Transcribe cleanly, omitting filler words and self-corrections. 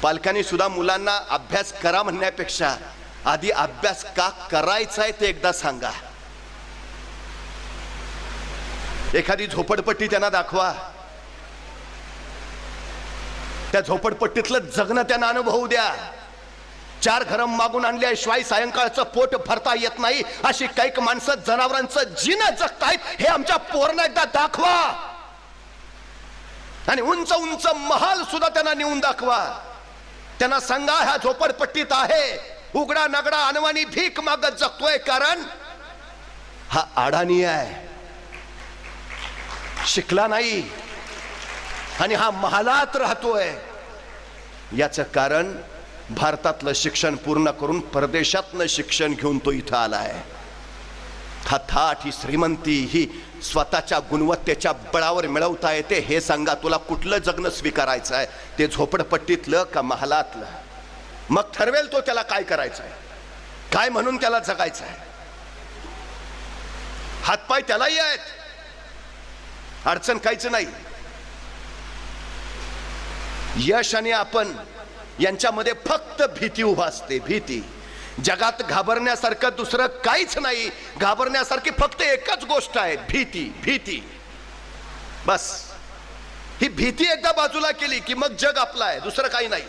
पालकांनी सुद्धा मुलांना अभ्यास करा म्हणण्यापेक्षा आधी अभ्यास का करायचा आहे ते एकदा सांगा. एखादी झोपडपट्टी त्यांना दाखवा, त्या झोपडपट्टीतलं जगणं त्यांना अनुभवू द्या. 4 घरं मागून आणल्याशिवाय सायंकाळचं पोट भरता येत नाही अशी काही माणसं जनावरांचं जीवन जगतायत हे आमच्या पोरांना एकदा दाखवा. आणि उंच उंच महाल सुद्धा त्यांना नेऊन दाखवा. त्यांना सांगा ह्या झोपडपट्टीत आहे उघडा नगडा अनवाणी भीक मागत जगतोय कारण हा अडाणी आहे, शिकला नाही आणि हा महालात राहतोय. याचं कारण भारतातलं शिक्षण पूर्ण करून परदेशातलं शिक्षण घेऊन तो इथं आलाय. हा थाट, ही श्रीमंती ही स्वतःच्या गुणवत्तेच्या बळावर मिळवता येते हे सांगा. तुला कुठलं जगणं स्वीकारायचं आहे, ते झोपडपट्टीतलं का महालातलं? मग ठरवेल तो त्याला काय करायचं आहे, काय म्हणून त्याला जगायचं आहे. हातपाय त्यालाही आहेत, अडचण काहीच नाही. यश आणि आपण यांच्यामध्ये फक्त भीती उभा असते, भीती. जगात घाबरण्यासारखं दुसरं काहीच नाही. घाबरण्यासारखी फक्त एकच गोष्ट आहे, भीती. भीती बस. ही भीती एकदा बाजूला केली की मग जग आपलं आहे, दुसरं काही नाही.